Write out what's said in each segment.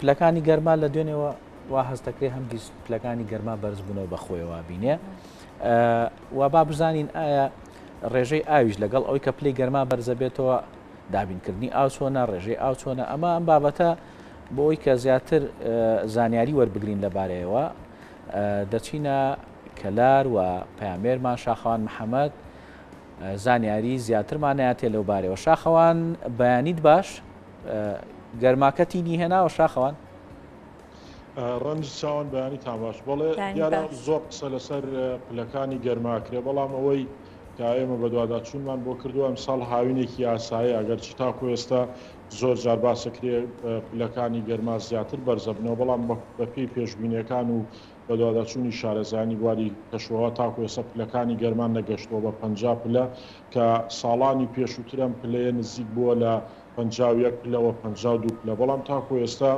پلەکانی گەرما لە دوێنێەوە وا هەستەکرێ هەمگیز پلەکانی گەرما بەرز بوونەوە بەخۆیەوە بینێ و با بزانین ئایا ڕێژەی ئاویش لەگەڵ ئەوەی کە پلەی گەرما بەرزە بێتەوە دابینکردنی ئاو چۆنە ڕێژەی ئاو چۆنە ئەمە ئەم بابەتە بۆ ئەوی کە زیاتر زانیاری وەربگرین لەبارەیەوە دەچینە کەلار و پەیامێرمان شاخەوان محەممەد زانیاری زیاترمانایەتێ لەو بارەوە شاخەوان بەیانیت باش گەرماکەتی هێناوە شاخەوان ڕەنج چاوان بەیانی تا باش بەڵێ دیارە زۆر قسە لەسەر پلەکانی گەرماکرێ بەڵام ئەوەی کە ئێمە بەدواداچوونمان بۆ کردووە ئەمساڵ هاوینێکی یاسایە ئەگەر چ تاکو ئێستا زۆر جار باسەکرێ پلەکانی گەرما زیاتر بەرزە بنەوە بەڵام بە پێی پێشبینیەکان و بەدواداچوونی شارەزانی بواری کەشوەوە تاکو ئێستا پلەکانی گەرمان نەگەشتەوە بە 50 پلە کە ساڵانی پێشووترم پلەیە نزیک بووە لە 51 پلەوە 52 پلە بەڵام تاکو ئێستا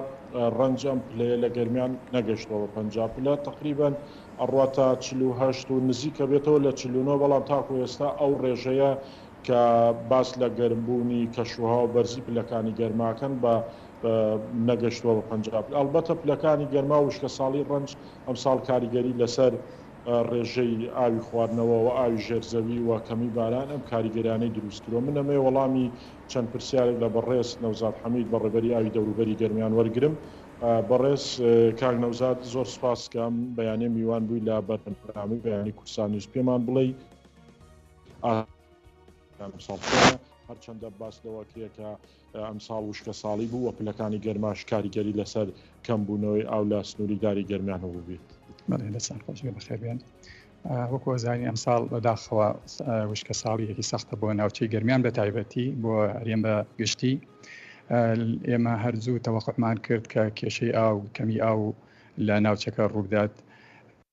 ڕەنجەم پلەیە لە گەرمیان نەگەشتەوە 50 پلە تقریبان ئەڕاتە 48 و نزیکە بێتەوە لە 49 بەڵام تاکو ئێستا ئەو ڕێژەیە کە باس لە گەرمبوونی کەشوها و بەرزی پلەکانی گەرماکەن بە نەگەشتووە بە 50 پلە ئەلبەتە پلەکانی گەرما و وشکە ساڵی ڕەنج ئەمساڵ کاریگەری لەسەر ڕێژەی ئاوی خواردنەوە و ئاوی ژێرزەوی و کەمی باران ئەم کاریگەرانەی دروستکرۆ منەمێ وەڵامی چەند پرسیارێک لە بەڕێز نەوزاد حەمید بە ڕێبەری ئاوی دەوروبەری گەرمیان وەرگرم بەڕێز کاک نەوزاد زۆر سپاس کەم بەیانێ میوان بووی لە بەرنامەی بەیانی کورسان نیوز پێمان بڵێ هەرچەندە باس لەوەکەیە کە ئەمساڵ وشکە ساڵی بوو و پلەکانی گەرماش کاریگەری لەسەر کەمبوونەوەی ئاو لە سنووریداری گەرمیان هەبوو بێت لەسان خۆشی بەخێبێن وەکو زانی ئەمساڵ بەداخەوە وشکە ساڵی یەکی سەختە بۆ ناوچەی گەرمیان بە تایبەتی بۆ هەرێم بە گشتی ئێمە هەرزوو تەوەقعمان کرد کە کێشەی ئاو کەمی ئاو لە ناوچەکە ڕوودات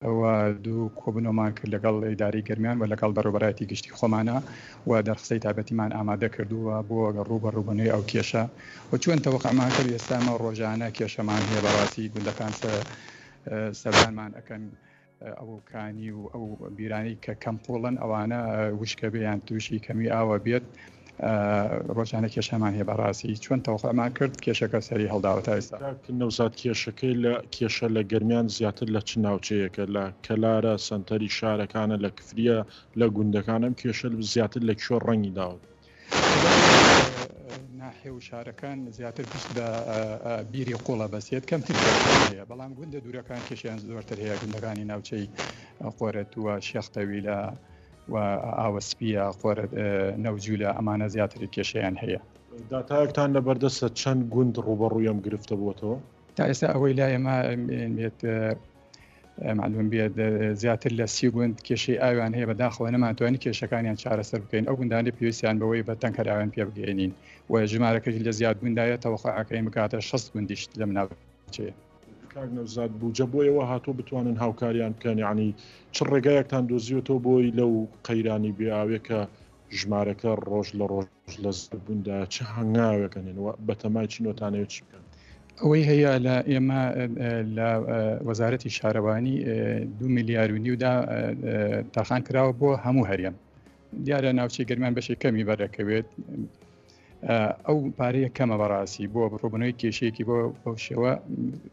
ئەوە دوو کۆبنەوەمان کرد لەگەڵ ئیداری گەرمیان و لەگەڵ بەڕێوەبەرایەتی گشتی خۆمانە و دەرخسەی تایبەتیمان ئامادە کردووە بۆ ڕوبەڕووبوونەوەی ئەو کێشە و چۆن تەوەقعمان کرد ئێستامە ڕۆژانە کێشەمان هەیە بەڕاستی گوندەکان سەردانمان ئەەکەن ئەو کانی و ئەو بیرانی کە کەم قوڵن ئەوانە وشکە بێیان تووشی کەمی ئاوە بێت ڕۆژانە کێشەمان هەیە بەڕاستی چۆن تەوەقعمان کرد کێشەکە سەری هەڵداوە تا ئێستا نەوزاد کێشەکەی لە کێشە لە گەرمیان زیاتر لە چ ناوچەیەکە لە کەلارە سنتەری شارەکانە لە کفریە لە گوندەکانم کێشە زیاتر لە کشۆ ڕەنگی داوت ناحێ و شارەکان زیاتر پشت بە بیری قوڵە بەسێت کەمتر هەیە بەڵام گوندە دوورەکان کێشیان زۆرتر هەیە گوندەکانی ناوچەی قۆرەت وە شێختەوی لە و ئاوەسپیە قۆرەت نەوجولە ئەمانە زیاتری کێشیان هەیە داتایەکتان لە بەردەستە چەند گوند ڕوبەڕوویەم گرفتە بووەتەوە تا ئێستا ئەوەی لا ئێمە بێت معلوم بێت زیاتر لە 30 گوند کێشەی ئاویان هەیە بەداخەوە نەمانتوانی کێشەکانیان چارەسەر بکەین ئەو گوندانی پێویستیان بەوەی بە تەنکەراویان پێ بگەێنین و ژمارەکەی لە زیاد گوندایە تەوەقعەکەی بکاتە 6 گوندیش لەم ناوچەیە کاک نەوزاد بووجە بۆیەوە هاتۆ بتوانن هاوکاریان بکەن یعنی چ ڕێگایەکتان دۆزیوەتەوە بۆی لەو قەیرانی بێئاوێکە ژمارەکە ڕۆژ لە ڕۆژ لە زبووندا چه هەنگاوەکەنێن بەتەمای چینۆتانەوە چی بکەن ئەوەی هەیە لە ئێمە لە وەزارەتی شارەوانی 2 میلیار و نیودا تەرخان کراوە بۆ هەموو هەرێم دیارە ناوچەی گەرمیان بەشی کەمی بەرەکەوێت ئەو پارەیە کەمە بەڕاستی بۆ ڕوبنەوەی کێشەیەکی بۆ شێوە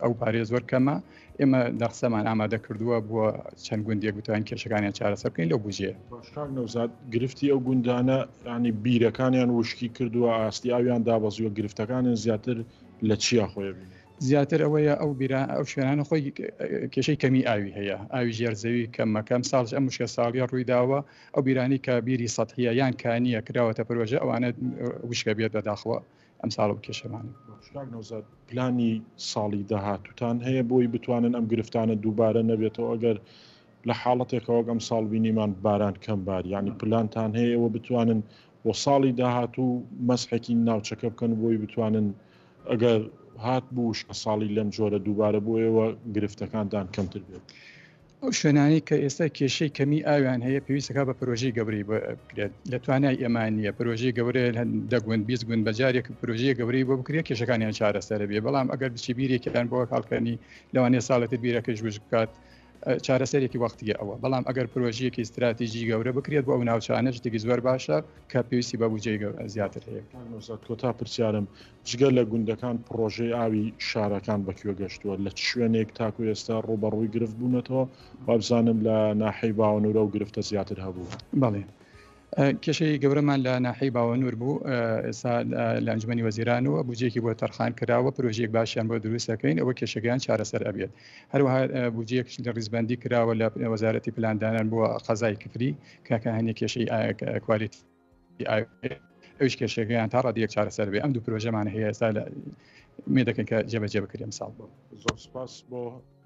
ئەو پارێ زۆر کەمە ئێمە دەخسەمان ئامادە کردووە بۆ چەند گوندێک گوتوان کێشەکانیان چارەسەر بکەین لەو بژێ باشکاک نەوزاد گرفتی ئەو گوندانە ینی بیرەکانیان وشکی کردووە ئاستی ئاویان دابەزیوە گرفتەکانیان زیاتر لە چیا خۆی بین زیاتر ئەوەیە ئەو شوێنانە خۆی کێشەی کەمی ئاوی هەیە ئاوی ژێرزەوی کەمەکەم ساڵش ئەم مشکە ساڵیە ڕوویداوە ئەو بیرانی کە بیری سەتحیە یان کانیە کراوەتە پرۆژە ئەوانە وشکە بێت بەداخەوە ئەم ساڵ و کێشەمانە نەوزاد پلانی ساڵی داهاتوتان هەیە بۆی بتوانن ئەم گرفتانە دووبارە نەبێتەوە ئەگەر لە حاڵەتێکەوە ئەم ساڵ بینیمان باران کەم بار ینی پلانتان هەیەەوە بتوانن بۆ ساڵی داهاتوو مەسحێکی ناوچەکە بکەن بۆی بتوانن ئەگەر هات بووش کە ساڵی لەم جۆرە دووبارە بۆیەوە گرفتەکانتان کەمتر بێت ئەو شوێنانی کە ئێستا کێشەی کەمی ئاویان هەیە پێویستەکە بە پرۆژەی گەوری بکرێت لە توانای ئێمانە پرۆژەی گەورەیە دەگوند 20 گوند بەجارێک پرۆژەیە گەوری بۆ بکرێت کێشەکانیان چارەسەرە بێ بەڵام ئەگەر بچی بیرێکیان بۆ کاڵکەنی لەوانەیە ساڵەتی بیرەکەش وش بکات چارەسەرێکی وەختی ئەوە بەڵام ئەگەر پرۆژەیەکی استراتیژی گەورە بکرێت بۆ ئەو ناوچانە شتێکی زۆر باشە کە پێویستی بە بودجەی زیاتر هەیە. کۆتا پرسیارم جگە لە گوندەکان پرۆژەی ئاوی شارەکان بەکوێ گەشتووە لە شوێنێک تاکو ئێستا ڕوبەڕووی گرفت بوونەتەوە وابزانم لە ناحەی باوەنورە و گرفتە زیاتر هەبوو. بەڵێ کێشەی گەورەمان لە ناحەی باوەنور بوو ئێستا لە ئەنجومەنی وەزیرانەوە بودجەیەکی بۆ تەرخان کراوە پرۆژەیەک باشیان بۆ دروستەکەین ئەوە کێشەکەیان چارەسەر ئەبێت هەروەها بودجەیەک لە ڕیزبەندی کراوە لە وەزارەتی پلاندانان بۆ قەزای کفری کاکە هەنێک کێشەی کوالیتی ئەوش کێشەکەیان تا ڕادیەک چارەسەر بێ ئەم دوو پرۆژەمان هەیە ئێستا مێ دەکەن کە جێبەجێ بکرێن ساڵ زۆر سپاس بۆ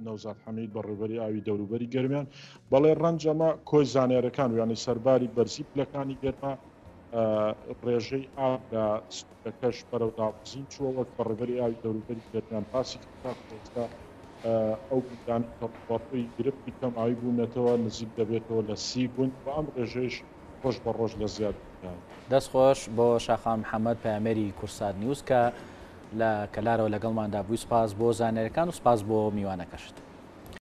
نەوزاد حەمید بە ڕێبەری ئاوی دەوروبەری گەرمیان بەڵێ ڕەنجەمە کۆی زانێرەکان یانی سەرباری بەرزی پلەکانی گەرما ڕێژەی ئا لە سوودەکەش بەرەو داوزین چووە بە ڕێبەری ئاوی دەوروبەری گەرمیان پاسی ئێستا ئەو بودانی تەڕۆی گرفتی کەم ئاوی بوونەتەوە نزیک دەبێتەوە لە 30 گوند بە ئەم ڕێژەیەش ڕۆژ بە ڕۆژ لە زیاد دەستخۆش بۆ شاخان محەممەد پەیامەری کورسات نیوز کە لە کەلارەوە لەگەڵماندا بووی سپاس بۆ زانێرەکان و سپاس بۆ میوانەکەشت.